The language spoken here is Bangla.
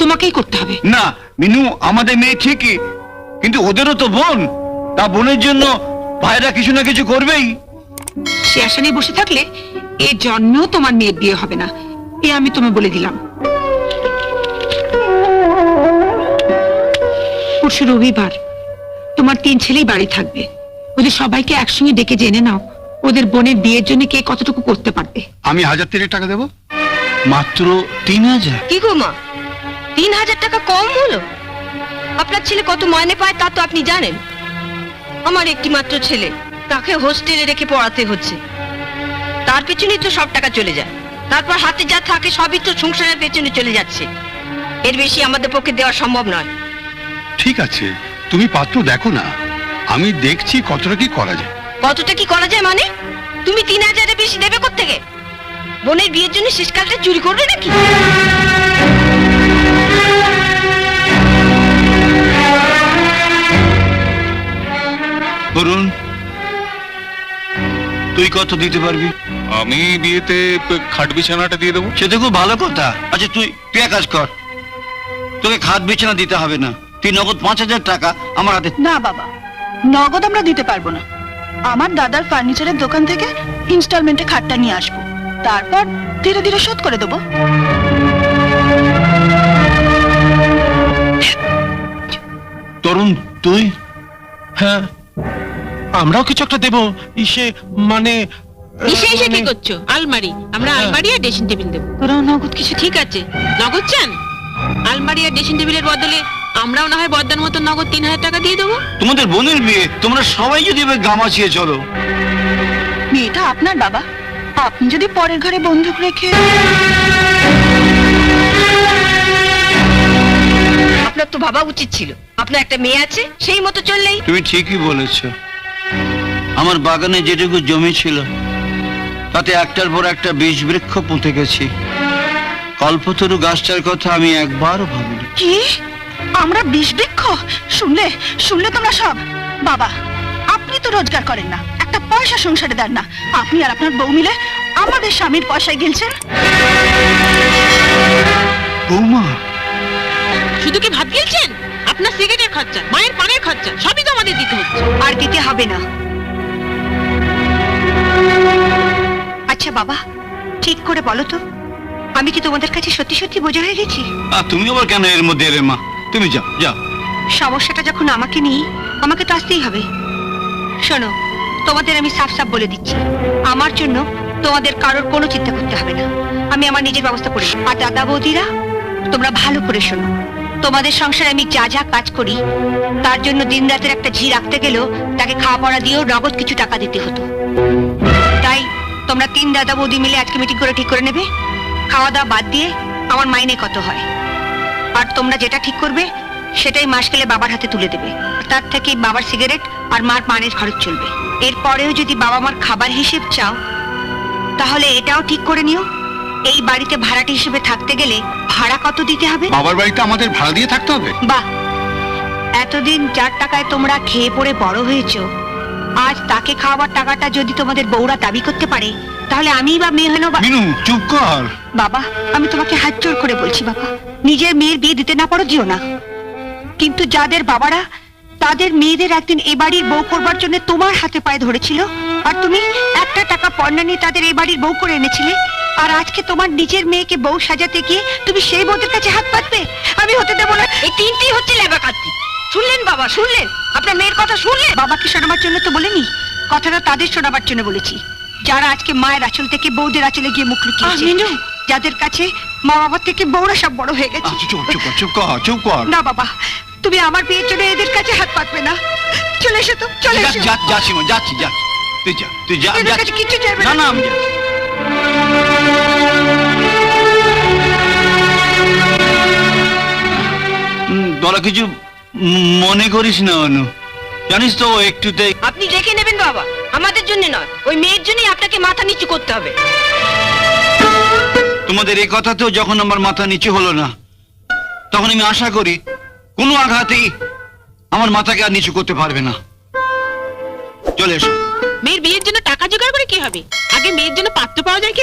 তোমাকেই করতে হবে। না মিনু, আমাদের মেয়ে ঠিকই, কিন্তু ওদেরও তো বোন। তা বোনের জন্য ভাইরা কিছু না কিছু করবেই। সে আশা নিয়ে বসে থাকলে এর জন্য তোমার মেয়ের বিয়ে হবে না, এ আমি তোমায় বলে দিলাম। পরশু রবিবার, তোমার 3 ছেলেই বাড়ি থাকবে। ওদের সবাইকে একসঙ্গে ডেকে জেনে নাও ওদের বোনের বিয়ের জন্য কে কতটুকু করতে পারবে। আমি 1000 টাকা দেবো। মাত্র 3000? কি গো মা, 3000 টাকা কম হলো? আপনার ছেলে কত মাইনে পায় তা তো আপনি জানেন। আমার একটি মাত্র ছেলে, তাকে হোস্টেলে রেখে পড়াতে হচ্ছে। তার পেছনেই তো সব টাকা চলে যায়। তারপর হাতে যা থাকে সবই তো সংসারের পেছনে চলে যাচ্ছে। এর বেশি আমাদের পক্ষে দেওয়া সম্ভব নয়। ঠিক আছে, তুমি পাত্র দেখো না, আমি দেখছি কতটা কি করা যায়। কতটা কি করা যায় মানে? তুমি 3000-এর বেশি দেবে কোত্থেকে? বোনের বিয়ের জন্য শেষকালটা চুরি করবে নাকি? বরুণ, তুই কত দিতে পারবি? আমি বিয়েতে খাট বিছানাটা দিয়ে দেবো। সেটা খুব ভালো কথা। আচ্ছা তুই এক কাজ কর, তোকে খাট বিছানা দিতে হবে না, তুই নগদ 5000 টাকা আমার হাতে। না বাবা, নগদ আমরা দিতে পারবো না। আমার দাদার ফার্নিচারের দোকান থেকে ইনস্টলমেন্টে খাটটা নিয়ে আসবো, তারপর ধীরে ধীরে শোধ করে দেবো। তরুণ তুই? হ্যাঁ, আমরাও কিছু একটা দেবো। ইসে মানে ইসে এসে কি করছো? আলমারি, আমরা আলমারি আর ড্রেসিং টেবিল দেবো। তোরাও নগদ কিছু ঠিক আছে, নগদ চান? আলমারি আর ড্রেসিং টেবিলের বদলে আমরাও না হয় বদ্দার মতো নগদ 3000 টাকা দিয়ে দেবো। তোমাদের বোনের বিয়ে, তোমরা সবাই যদি এবার গামাছিয়ে চলো। মেয়েটা আপনার বাবা, আপনি যদি পরের ঘরে বন্দুক রেখে। আপনার তো ভাবা উচিত ছিল, আপনার একটা মেয়ে আছে, সেই মতো চললেই। তুমি ঠিকই বলেছ। আমার বাগানে যেটুকু জমি ছিল তাতে একটার পর একটা বীজ বৃক্ষ পুঁতে গেছি। কল্পতরু গাছটার কথা আমি একবারও ভাবিনি। কি আমরা বিষ বৃক্ষ? শুনলে শুনলে তোমরা সব? বাবা, আপনি তো রোজগার করেন না, একটা পয়সা সংসারে দেন না। আপনি আর আপনার বউ মিলে আমাদের স্বামীর পয়সায় গেলছেন। বৌমা, শুধু কি ভাত গিলছেন? আপনার সিগারেটের খরচা, মায়ের পানের খরচা সবই তো আমাদের দিতে হচ্ছে। আর দিতে হবে না। আচ্ছা বাবা, ঠিক করে বলো তো, আমি কি তোমাদের কাছে সত্যি সত্যি বোঝা হয়ে গেছি? তুমি আবার কেন এর মধ্যে এলে? মা তুমি যাও যাও। সমস্যাটা যখন আমাকে নিয়ে, আমাকে তো আসতেই হবে। শোনো, তোমাদের আমি সাফ সাফ বলে দিচ্ছি, আমার জন্য তোমাদের কারোর কোনো চিন্তা করতে হবে না। আমি আমার নিজের ব্যবস্থা করি। আর দাদা বৌদিরা, তোমরা ভালো করে শোনো, তোমাদের সংসারে আমি যা যা কাজ করি তার জন্য দিন রাতের একটা ঝি রাখতে গেলেও তাকে খাওয়া পড়া দিয়েও নগদ কিছু টাকা দিতে হতো। তাই তোমরা 3 দাদা বৌদি মিলে আজকে মিটিং করে ঠিক করে নেবে খাওয়া দাওয়া বাদ দিয়ে আমার মাইনে কত হয়। আর তোমরা যেটা ঠিক করবে সেটাই মাস গেলে বাবার হাতে তুলে দেবে। তার থেকে বাবার সিগারেট আর মার পানের খরচ চলবে। এরপরেও যদি বাবা মার খাবার হিসেব চাও তাহলে এটাও ঠিক করে নিও, এই বাড়িতে ভাড়াটি হিসেবে থাকতে গেলে ভাড়া কত দিতে হবে। বাবার বাড়িতে আমাদের ভাড়া দিয়ে থাকতে হবে? বাহ, এতদিন যার টাকায় তোমরা খেয়ে পড়ে বড় হয়েছো, আজ তাকে খাওয়াবার টাকাটা যদি তোমাদের বউরা দাবি করতে পারে তাহলে আমি বা মেয়ে হলো। মিনু চুপ কর। বাবা, আমি তোমাকে হাত জোড় করে বলছি বাবা, নিজের মেয়ের বিয়ে দিতে না পারো দিও না। কিন্তু যাদের বাবারা তাদের মেয়েদের একদিন এ বাড়ির বউ করবার জন্য তোমার হাতে পায়ে ধরেছিল, আর তুমি একটা টাকা পয়সা নিয়ে তাদের এই বাড়ির বউ করে এনেছিলে, আর আজকে তোমার নিজের মেয়েকে বউ সাজাতে গিয়ে তুমি সেই বউদের কাছে হাত পাতবে? আমি হতে দেবো না। এই তিনটেই হচ্ছে লেবাকাতি। শুনলেন বাবা, শুনলেন? আপনার মেয়ের কথা শুনলেন? বাবাকে শোনাবার জন্য তো বলিনি, কথাটা তাদের শোনাবার জন্য বলেছি যারা আজকে মায়ের আঁচল থেকে বউদের আঁচলে গিয়ে মুখ লুকিয়েছে, যাদের কাছে মা বাবার থেকে বউরা সব বড় হয়ে গেছে। চুপ কর। না বাবা, তুমি আমার বিয়ের জন্য এদের কাছে হাত পাতবে না। চলে এসো তো, চলে এসো। যাচ্ছি মা, যাচ্ছি। তুই যা, তুই যা। এদের কাছে কিচ্ছু চাইবে না না, আমি যাচ্ছি। তোরা কিছু মনে করিস না অনু, জানিস তো একটুতেই। আপনি দেখে নেবেন বাবা, আমাদের জন্য নয়, ওই মেয়ের জন্যই আপনাকে মাথা নিচু করতে হবে। তোমাদের এই কথাতেও যখন আমার মাথা নিচু হলো না, তখন আমি আশা করি কোনো আঘাতেই আমার মাথাকে আর নিচু করতে পারবে না। চলে এসো। মেয়ের বিয়ের জন্য টাকা জোগাড় করে কি হবে? আগে মেয়ের জন্য পাত্র পাওয়া যায় কি?